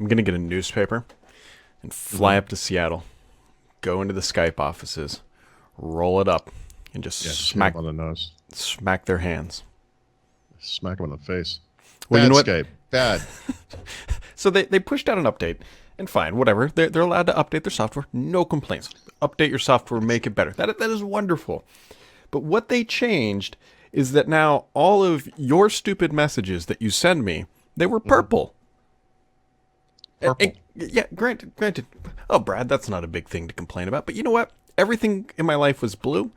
I'm going to get a newspaper and fly up to Seattle, go into the Skype offices, roll it up, and just Yeah, just hit smack him on the nose. smack their hands. Smack him on the face. Well, Bad you know what? Skype. Bad. So they pushed out an update, and fine, whatever. They're allowed to update their software. No complaints. Update your software, make it better. That is wonderful. But what they changed is that now all of your stupid messages that you send me, they were purple. Purple. Yeah, granted. Oh, Brad, that's not a big thing to complain about. But you know what? Everything in my life was blue.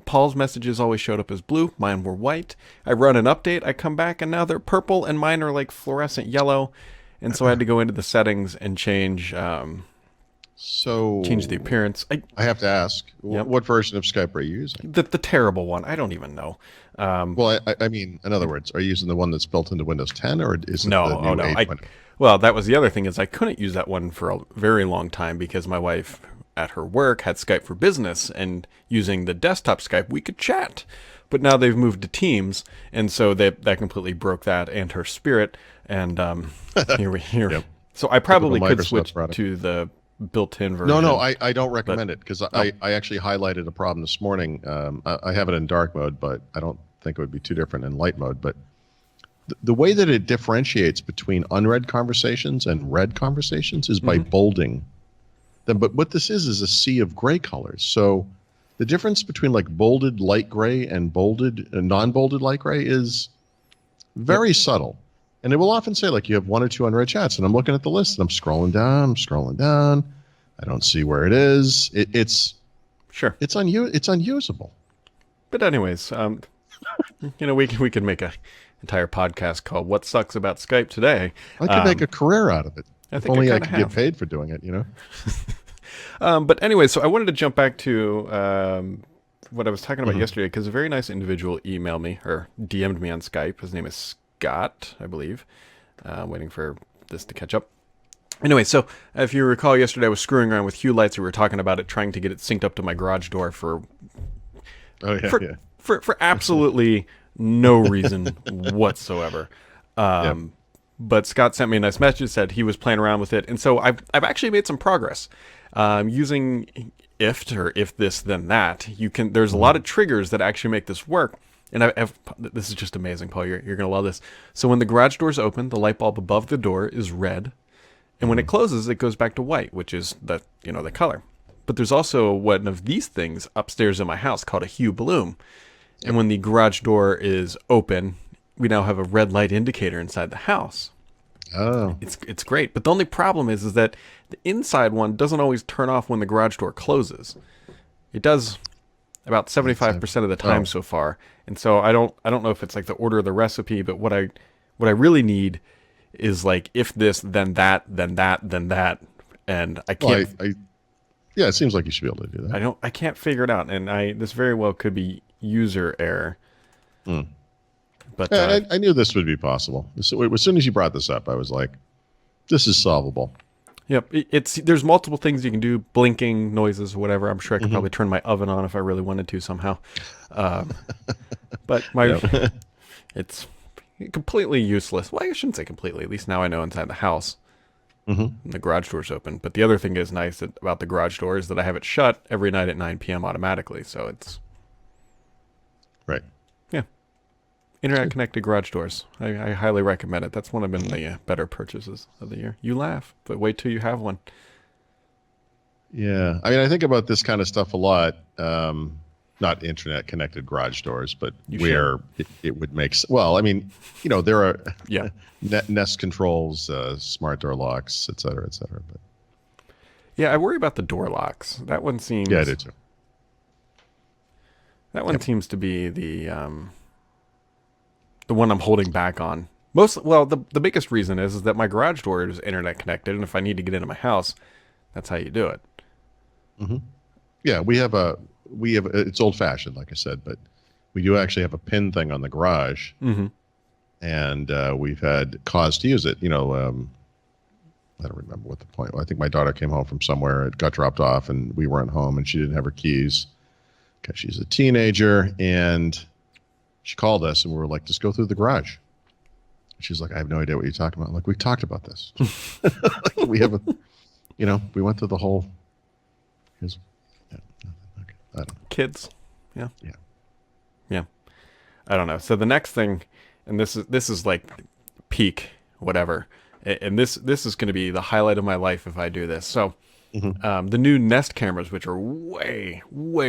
Paul's messages always showed up as blue. Mine were white. I run an update. I come back, and now they're purple, and mine are like fluorescent yellow. And so I had to go into the settings and change So the appearance. I have to ask, Yep. what version of Skype are you using? The terrible one. I don't even know. Well, I mean, in other words, are you using the one that's built into Windows 10, or is it No, the new oh no. 8 window? Well, that was the other thing is I couldn't use that one for a very long time because my wife at her work had Skype for Business, and using the desktop Skype we could chat. But now they've moved to Teams, and so that completely broke that and her spirit. And here. Yep. So I probably Typical could Microsoft switch product. to the built-in version. No, I don't recommend it because I actually highlighted a problem this morning. I have it in dark mode, but I don't think it would be too different in light mode. But the way that it differentiates between unread conversations and read conversations is by bolding them. But what this is a sea of gray colors. So the difference between like bolded light gray and bolded non-bolded light gray is very subtle. And it will often say like you have one or two unread chats, and I'm looking at the list and I'm scrolling down. I don't see where it is. Sure. It's unusable. But anyways, we can make a entire podcast called "What Sucks About Skype Today." I could make a career out of it. I If think only I I kinda could have. get paid for doing it, But anyway, so I wanted to jump back to what I was talking about yesterday because a very nice individual emailed me or DM'd me on Skype. His name is Scott, I believe. Waiting for this to catch up. Anyway, so if you recall, yesterday I was screwing around with Hue Lights. We were talking about it, trying to get it synced up to my garage door for absolutely no reason whatsoever. But Scott sent me a nice message, said he was playing around with it, and so I've actually made some progress using IFT or if this then that. There's a lot of triggers that actually make this work, and this is just amazing, Paul. You're gonna love this. So when the garage door's open, the light bulb above the door is red, and when it closes, it goes back to white, which is the color. But there's also one of these things upstairs in my house called a Hue Bloom. And when the garage door is open, we now have a red light indicator inside the house. Oh, It's great. But the only problem is that the inside one doesn't always turn off when the garage door closes. It does about 75% of the time so far. And so I don't know if it's like the order of the recipe, but what I really need is like if this, then that, then that, then that. And I can't yeah, it seems like you should be able to do that. I can't figure it out, and this very well could be user error. But Yeah, I knew this would be possible. As soon as you brought this up, I was like, this is solvable. yep, there's multiple things you can do, blinking noises, whatever. I'm sure I could probably turn my oven on if I really wanted to somehow. But it's completely useless. Well, I shouldn't say completely. At least now I know inside the house. And the garage door's open. But the other thing is nice about the garage door is that I have it shut every night at 9 p.m. automatically. So it's Right. internet connected garage doors. I highly recommend it. That's one of the better purchases of the year. You laugh, but wait till you have one. Yeah. I mean, I think about this kind of stuff a lot. Not internet connected garage doors, but where it would make well, I mean, there are Nest controls, smart door locks, et cetera, et cetera. But Yeah, I worry about the door locks. That one seems. yeah, I do too. That one seems to be the one I'm holding back on. The biggest reason is that my garage door is internet connected, and if I need to get into my house, that's how you do it. Yeah, we have it's old fashioned, like I said, but we do actually have a pin thing on the garage, and we've had cause to use it. I don't remember what the point. I think my daughter came home from somewhere, it got dropped off, and we weren't home, and she didn't have her keys because she's a teenager, and she called us, and we were like, just go through the garage. She's like, I have no idea what you're talking about. I'm like, we talked about this. Like, we have a, we went through the whole. Here's, yeah, okay, I don't know. Kids. Yeah. Yeah. Yeah. I don't know. So the next thing, and this is like peak whatever, and this is going to be the highlight of my life if I do this. So the new Nest cameras, which are way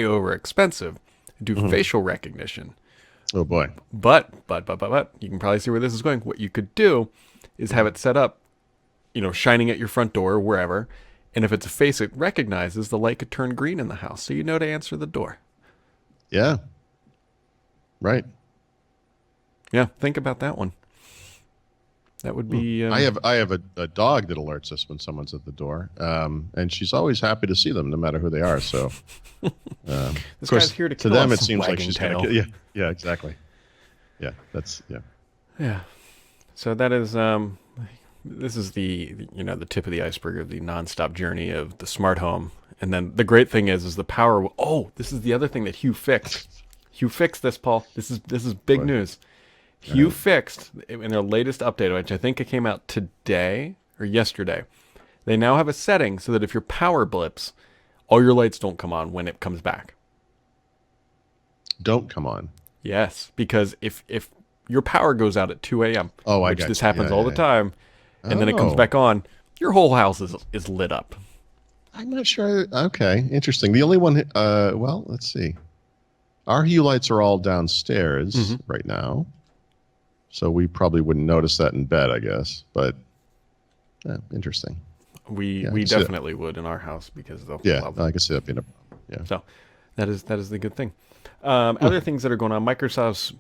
over expensive, do facial recognition. Oh boy. But you can probably see where this is going. What you could do is have it set up, shining at your front door or wherever, and if it's a face it recognizes, the light could turn green in the house, so you know to answer the door. Yeah. Right. Yeah, think about that one. That would be. I have a dog that alerts us when someone's at the door, and she's always happy to see them, no matter who they are. So, of This course, guy's here to to kill them us, it seems like wagging she's tail. going to. Yeah, exactly. Yeah, that's yeah. Yeah. So that is this is the tip of the iceberg of the nonstop journey of the smart home. And then the great thing is the power. Oh, this is the other thing that Hue fixed. Hue fixed this, Paul. This is big news. Hue fixed in their latest update, which I think it came out today or yesterday. They now have a setting so that if your power blips, all your lights don't come on when it comes back. Don't come on. Yes, because if your power goes out at 2 a.m., which this happens all the time, and then it comes back on, your whole house is lit up. I'm not sure. Okay, interesting. The only one, well, let's see. Our Hue lights are all downstairs right now, so we probably wouldn't notice that in bed, I guess. But interesting. We definitely would in our house because they'll love I can see that being a problem. Yeah. So that is the good thing. Other things that are going on, Microsoft's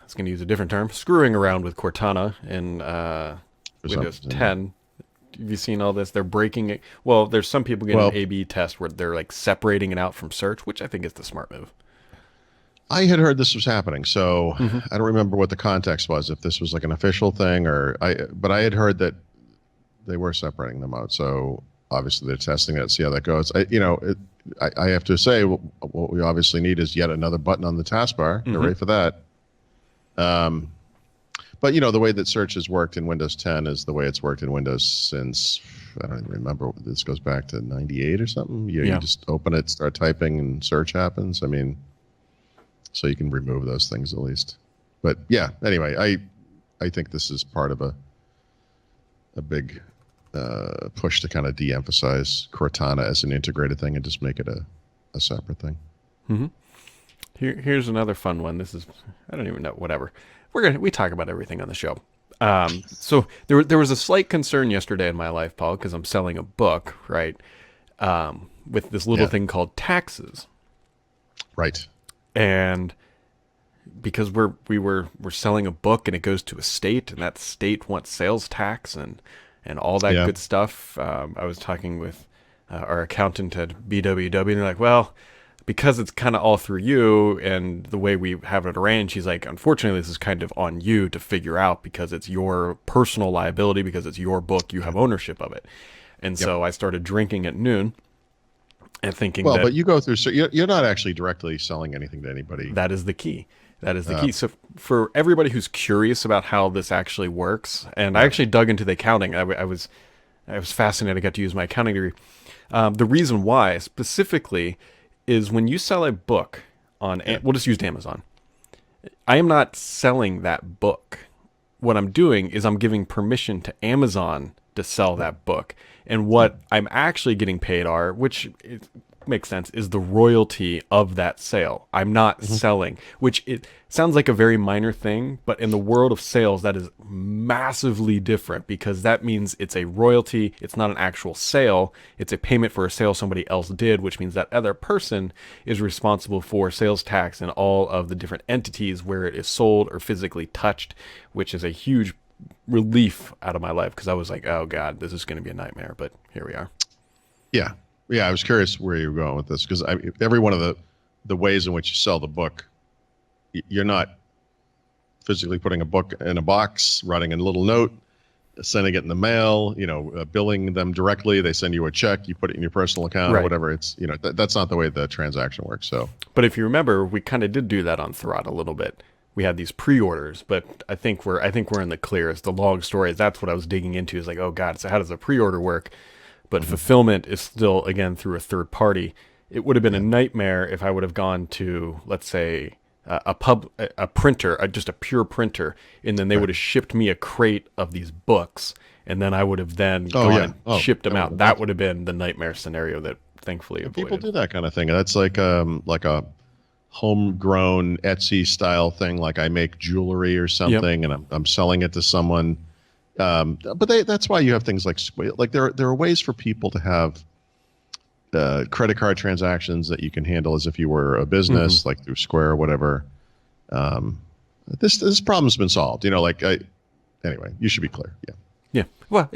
it's going to use a different term, screwing around with Cortana in Windows 10. Have you seen all this? They're breaking it. Well, there's some people getting an A/B test where they're like separating it out from search, which I think is the smart move. I had heard this was happening, so I don't remember what the context was, if this was like an official thing but I had heard that they were separating them out. So obviously they're testing it, see how that goes. I have to say what we obviously need is yet another button on the taskbar. Hooray for that. But the way that search has worked in Windows 10 is the way it's worked in Windows since, I don't even remember, this goes back to 98 or something. You just open it, start typing, and search happens. I mean, so you can remove those things at least. But yeah, anyway, I think this is part of a big push to kind of de-emphasize Cortana as an integrated thing and just make it a separate thing. Here's another fun one. This is, I don't even know, whatever. We talk about everything on the show. So there was a slight concern yesterday in my life, Paul, because I'm selling a book, right? With this little thing called taxes. Right. And because we're selling a book and it goes to a state, and that state wants sales tax and all that good stuff. I was talking with our accountant at BWW, and they're like, well, because it's kind of all through you and the way we have it arranged, he's like, unfortunately, this is kind of on you to figure out because it's your personal liability, because it's your book, you have ownership of it. And so I started drinking at noon and thinking but you go through, so you're not actually directly selling anything to anybody. That is the key. That is the key. So for everybody who's curious about how this actually works, and I actually dug into the accounting. I was fascinated. I got to use my accounting degree. The reason why specifically is when you sell a book on, we'll just use Amazon. I am not selling that book. What I'm doing is I'm giving permission to Amazon to sell that book. And what I'm actually getting paid which makes sense, is the royalty of that sale. I'm not selling, which it sounds like a very minor thing, but in the world of sales, that is massively different, because that means it's a royalty. It's not an actual sale. It's a payment for a sale somebody else did, which means that other person is responsible for sales tax and all of the different entities where it is sold or physically touched, which is a huge relief out of my life, because I was like, oh God, this is going to be a nightmare, but here we are. Yeah. Yeah, I was curious where you were going with this, because every one of the ways in which you sell the book, you're not physically putting a book in a box, writing a little note, sending it in the mail, billing them directly. They send you a check, you put it in your personal account or whatever. It's that's not the way the transaction works. So, but if you remember, we kind of did do that on Thurrott a little bit. we had these pre-orders, but I think we're in the clear. As the log stories, that's what I was digging into. Is like, oh God, so how does a pre-order work? But fulfillment is still again through a third party. It would have been a nightmare if I would have gone to, let's say, a printer, just a pure printer, and then they would have shipped me a crate of these books, and then I would have then gone and shipped them out. That would have been the nightmare scenario that thankfully avoided. People do that kind of thing. That's like a homegrown Etsy style thing. Like I make jewelry or something, and I'm selling it to someone. But that's why you have things like there are ways for people to have credit card transactions that you can handle as if you were a business, like through Square or whatever. This problem's been solved. Anyway, you should be clear. Yeah. Yeah. Well,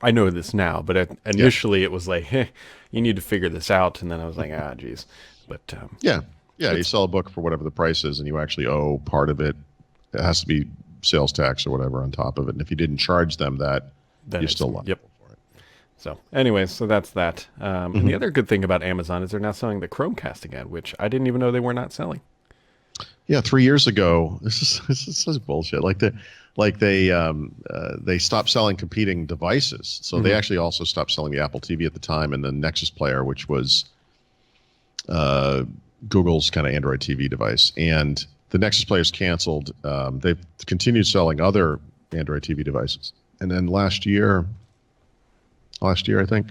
I know this now, but initially it was like, hey, you need to figure this out, and then I was like, geez. But yeah, you sell a book for whatever the price is, and you actually owe part of it. It has to be sales tax or whatever on top of it. And if you didn't charge them that, then you're still liable for it. So anyways, so that's that. And the other good thing about Amazon is they're now selling the Chromecast again, which I didn't even know they were not selling. Yeah, 3 years ago, this is such bullshit. They stopped selling competing devices. So they actually also stopped selling the Apple TV at the time and the Nexus Player, which was Google's kind of Android TV device. And the Nexus Player is canceled. They've continued selling other Android TV devices. And then last year, I think,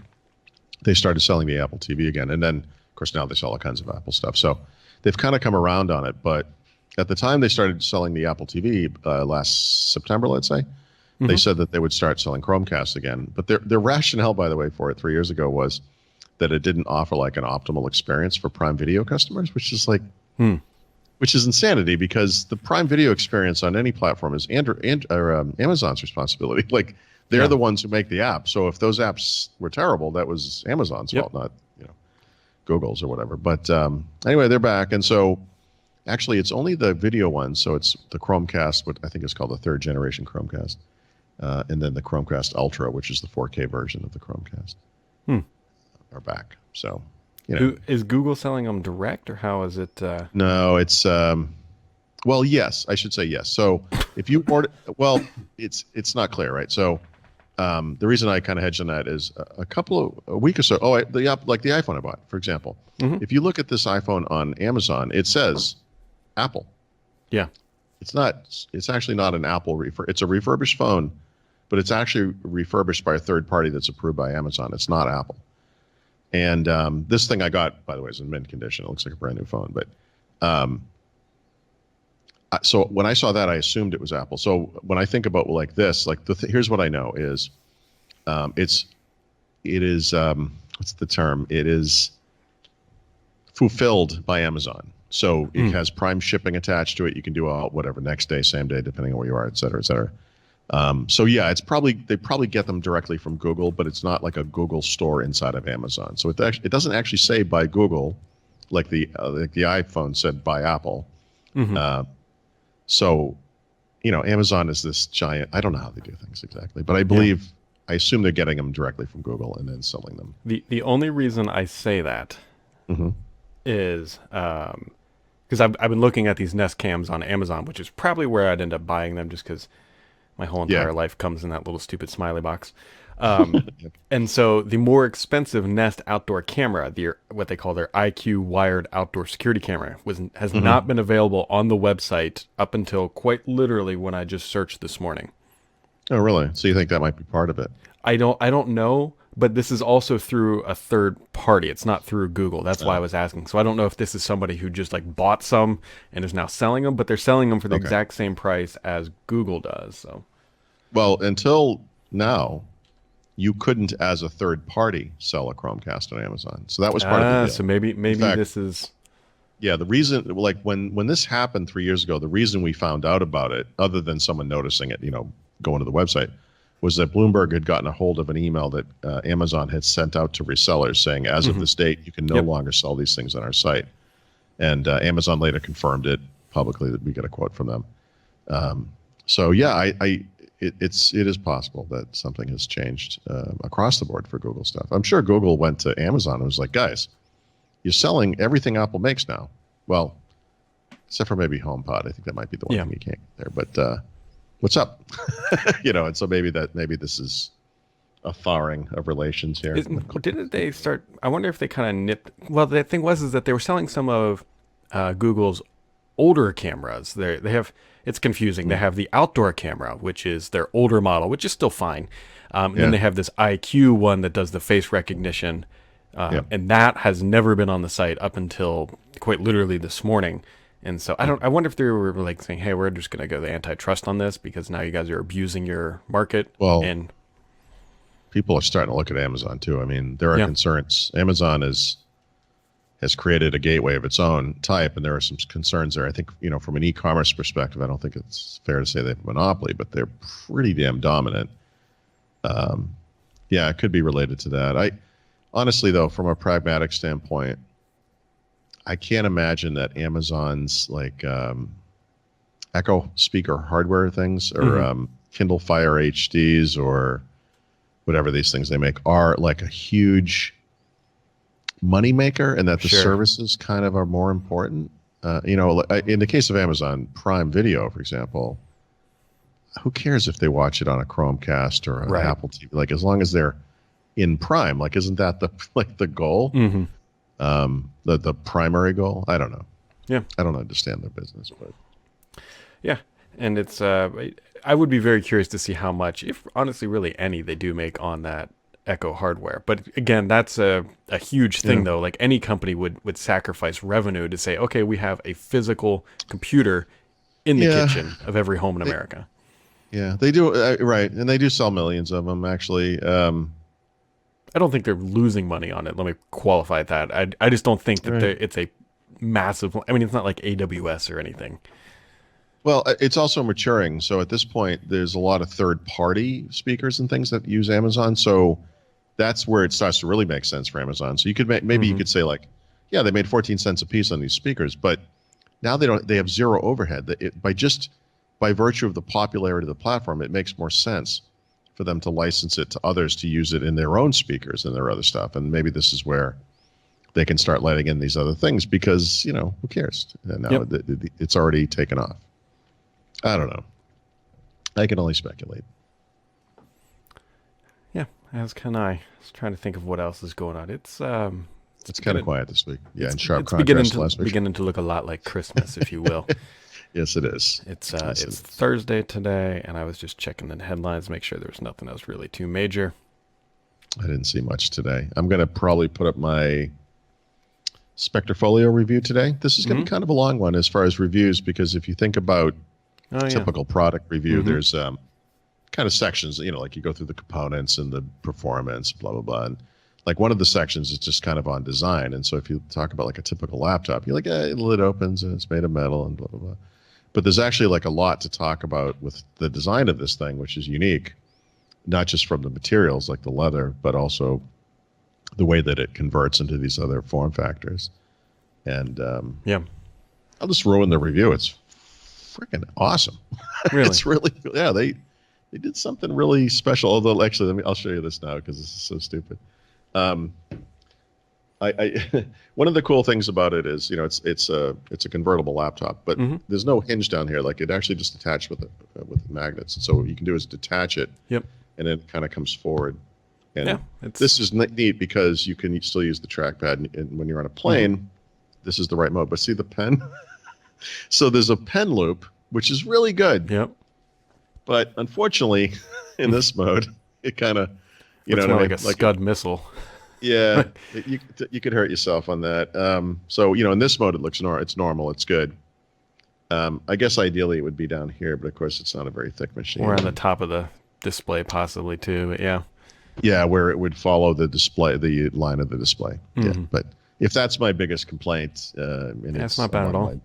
they started selling the Apple TV again. And then, of course, now they sell all kinds of Apple stuff. So they've kind of come around on it. But at the time they started selling the Apple TV last September, let's say, they said that they would start selling Chromecast again. But their rationale, by the way, for it 3 years ago was that it didn't offer like an optimal experience for Prime Video customers, which is like... Which is insanity because the Prime Video experience on any platform is Amazon's responsibility. Like they're the ones who make the app. So if those apps were terrible, that was Amazon's fault, not Google's or whatever. But anyway, they're back, and so actually it's only the video one. So it's the Chromecast, what I think is called the third generation Chromecast, and then the Chromecast Ultra, which is the 4K version of the Chromecast, are back. So. Is Google selling them direct, or how is it? No, it's well, yes, I should say yes. So if you order, well, it's not clear, right? So the reason I kind of hedged on that is a week or so. Like the iPhone I bought, for example. If you look at this iPhone on Amazon, it says Apple. Yeah, it's not. It's actually not an Apple It's a refurbished phone, but it's actually refurbished by a third party that's approved by Amazon. It's not Apple. And this thing I got, by the way, is in mint condition. It looks like a brand new phone. But so when I saw that, I assumed it was Apple. So when I think about like this, like here's what I know is, it is what's the term? It is fulfilled by Amazon. So it has Prime shipping attached to it. You can do whatever next day, same day, depending on where you are, et cetera, et cetera. So yeah, they probably get them directly from Google, but it's not like a Google store inside of Amazon. So it doesn't actually say by Google, like the iPhone said by Apple. So, Amazon is this giant. I don't know how they do things exactly, but I assume they're getting them directly from Google and then selling them. The only reason I say that is because I've been looking at these Nest Cams on Amazon, which is probably where I'd end up buying them, just because. My whole entire life comes in that little stupid smiley box. And so the more expensive Nest outdoor camera, what they call their IQ wired outdoor security camera, has not been available on the website up until quite literally when I just searched this morning. Oh, really? So you think that might be part of it? I don't know, but this is also through a third party. It's not through Google. That's why I was asking. So I don't know if this is somebody who just like bought some and is now selling them, but they're selling them for the exact same price as Google does. So, well, until now, you couldn't, as a third party, sell a Chromecast on Amazon. So that was part of the deal. So maybe this is. Yeah, the reason, like when this happened 3 years ago, the reason we found out about it, other than someone noticing it, going to the website, was that Bloomberg had gotten a hold of an email that Amazon had sent out to resellers saying, as of this date, you can no longer sell these things on our site. And Amazon later confirmed it publicly that we get a quote from them. So yeah, it is possible that something has changed across the board for Google stuff. I'm sure Google went to Amazon and was like, guys, you're selling everything Apple makes now. Well, except for maybe HomePod. I think that might be the one Yeah. thing you can't get there. But what's up? And so maybe this is a thawing of relations here. Didn't they start? I wonder if they kind of nipped. Well, the thing was is that they were selling some of Google's older cameras. They have. It's confusing. They have the outdoor camera, which is their older model, which is still fine. And then they have this IQ one that does the face recognition, and that has never been on the site up until quite literally this morning. And so I wonder if they were like saying, "Hey, we're just going to go the antitrust on this because now you guys are abusing your market." Well, and people are starting to look at Amazon too. I mean, there are concerns. Amazon has created a gateway of its own type, and there are some concerns there. I think, from an e-commerce perspective, I don't think it's fair to say they have a monopoly, but they're pretty damn dominant. It could be related to that. I honestly, though, from a pragmatic standpoint, I can't imagine that Amazon's Echo speaker hardware things or Kindle Fire HDs or whatever these things they make are like a huge moneymaker, and that the services kind of are more important. In the case of Amazon Prime Video, for example, who cares if they watch it on a Chromecast or an Apple TV? Like, as long as they're in Prime, isn't that the goal? Mm-hmm. The primary goal? I don't know. Yeah, I don't understand their business, but yeah, and it's I would be very curious to see how much, if honestly, really any, they do make on that Echo hardware. But again, that's a huge thing, though. Like, any company would sacrifice revenue to say, okay, we have a physical computer in the kitchen of every home in America. Yeah, they do, right, and they do sell millions of them, actually. I don't think they're losing money on it. Let me qualify that. I just don't think that it's a massive. I mean, it's not like AWS or anything. Well, it's also maturing. So at this point, there's a lot of third-party speakers and things that use Amazon. So that's where it starts to really make sense for Amazon. So you could maybe you could say they made 14 cents a piece on these speakers, but now they have zero overhead. By virtue of the popularity of the platform, it makes more sense for them to license it to others to use it in their own speakers and their other stuff. And maybe this is where they can start letting in these other things because, who cares? Now it's already taken off. I don't know. I can only speculate. Yeah, as can I. I was trying to think of what else is going on. It's kind of quiet this week. Yeah, in sharp it's contrast to last week. beginning to look a lot like Christmas, if you will. Yes, it is. It's Thursday today, and I was just checking the headlines, make sure there was nothing else really too major. I didn't see much today. I'm going to probably put up my Spectrefolio review today. This is going to be kind of a long one as far as reviews, because if you think about typical product review, there's kind of sections, like you go through the components and the performance, blah, blah, blah. And like one of the sections is just kind of on design. And so if you talk about like a typical laptop, you're like, the lid opens and it's made of metal and blah, blah, blah. But there's actually like a lot to talk about with the design of this thing, which is unique, not just from the materials like the leather, but also the way that it converts into these other form factors. And I'll just ruin the review. It's freaking awesome. Really? It's really, they did something really special. Although actually, I'll show you this now because this is so stupid. One of the cool things about it is, it's a convertible laptop, but there's no hinge down here. Like, it actually just attached with magnets. And so what you can do is detach it. Yep. And it kind of comes forward. And it's this is neat because you can still use the trackpad, and when you're on a plane, this is the right mode. But see the pen? So there's a pen loop, which is really good. Yep. But unfortunately, in this mode, it kind of, it's more like a Scud missile. Yeah, you could hurt yourself on that. So in this mode, it's normal. It's good. I guess ideally it would be down here, but of course it's not a very thick machine. Or on the top of the display, possibly too. But yeah. Yeah, where it would follow the display, the line of the display. Yeah, but if that's my biggest complaint, it's not bad at all.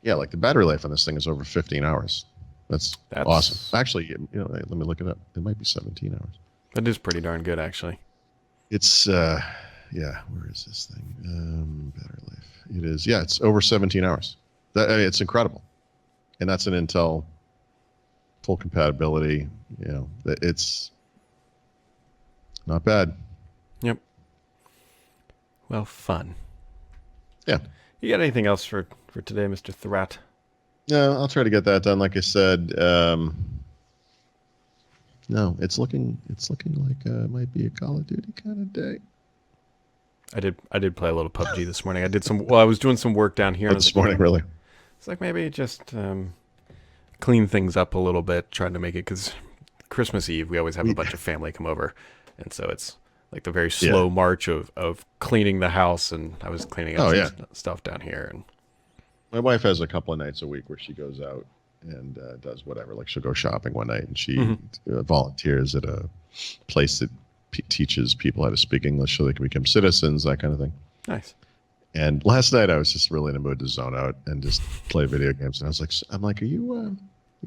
Yeah, like the battery life on this thing is over 15 hours. That's awesome. Actually, let me look it up. It might be 17 hours. That is pretty darn good, actually. It's where is this thing? Battery life. It is, it's over 17 hours. It's incredible, and that's an Intel full compatibility. It's not bad. Yep. Well, fun. Yeah. You got anything else for today, Mr. Thrat? No, I'll try to get that done. Like I said, no, it's looking like it might be a Call of Duty kind of day. I did play a little PUBG this morning. I was doing some work down here. Oh, this morning, really? It's like maybe just clean things up a little bit, trying to make it, because Christmas Eve we always have a bunch of family come over, and so it's like the very slow march of cleaning the house, and I was cleaning up some stuff down here. And my wife has a couple of nights a week where she goes out and does whatever. Like she'll go shopping one night, and she volunteers at a place that teaches people how to speak English so they can become citizens, that kind of thing. Nice. And last night I was just really in a mood to zone out and just play video games. And I'm like, are you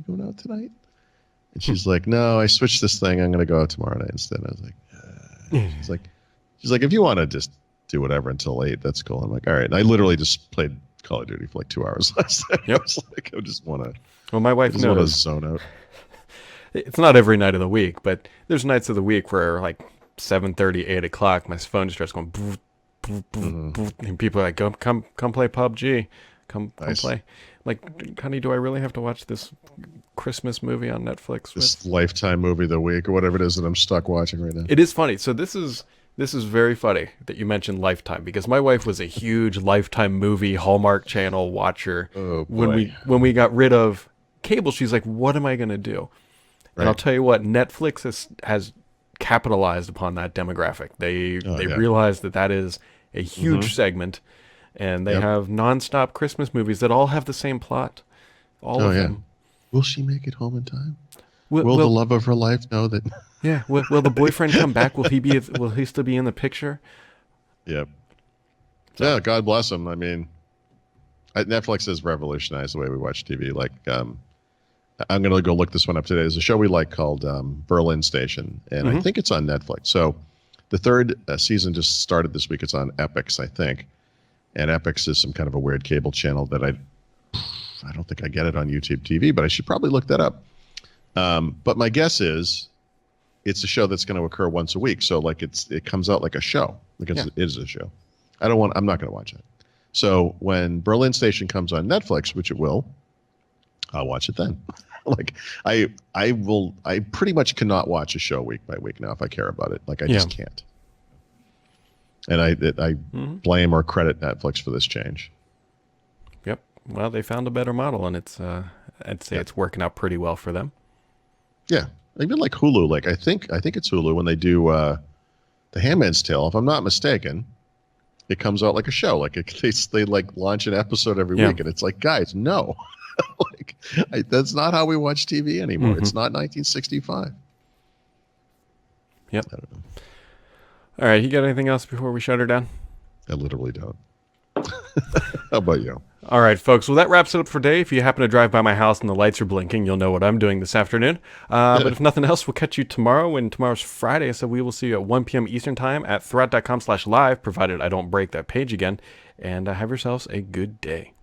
going out tonight? And she's like, no, I switched this thing. I'm going to go out tomorrow night instead. I was like, she's like, if you want to just do whatever until 8, that's cool. I'm like, all right. And I literally just played Call of Duty for like 2 hours last night. Yep. I was like, I just want to. Well, my wife knows. Want to zone out. It's not every night of the week, but there's nights of the week where like 7:30, 8 o'clock, my phone just starts going, and people are like, come play PUBG, come play. Like, honey, do I really have to watch this Christmas movie on Netflix? This Lifetime movie of the week or whatever it is that I'm stuck watching right now. It is funny. So this is very funny that you mentioned Lifetime, because my wife was a huge Lifetime movie Hallmark Channel watcher. Oh, boy. When we got rid of cable, she's like, what am I going to do? Right. And I'll tell you what, Netflix has capitalized upon that demographic. They realize that is a huge segment, and they have nonstop Christmas movies that all have the same plot. All of them. Will she make it home in time? Will the love of her life know that? Yeah. Will the boyfriend come back? Will he still be in the picture? Yep. So, yeah. God bless him. I mean, Netflix has revolutionized the way we watch TV. Like, I'm going to go look this one up today. There's a show we like called Berlin Station, and I think it's on Netflix. So the third season just started this week. It's on Epix, I think. And Epix is some kind of a weird cable channel that I don't think I get it on YouTube TV, but I should probably look that up. But my guess is it's a show that's going to occur once a week. So like it comes out like a show, because it is a show. I'm not going to watch it. So when Berlin Station comes on Netflix, which it will, I'll watch it then. Like I pretty much cannot watch a show week by week now if I care about it. Like I just can't. And I blame or credit Netflix for this change. Yep. Well, they found a better model, and it's I'd say it's working out pretty well for them. Yeah. Even like Hulu, like I think it's Hulu when they do The Handmaid's Tale, if I'm not mistaken, it comes out like a show. Like they like launch an episode every week, and it's like, guys, no. That's not how we watch TV anymore. It's not 1965. Yep. I don't know. All right, you got anything else before we shut her down? I literally don't. How about you? All right, folks. Well, that wraps it up for today. If you happen to drive by my house and the lights are blinking, you'll know what I'm doing this afternoon. But if nothing else, we'll catch you tomorrow, and tomorrow's Friday, so we will see you at 1 p.m. Eastern Time at threat.com/live, provided I don't break that page again. And have yourselves a good day.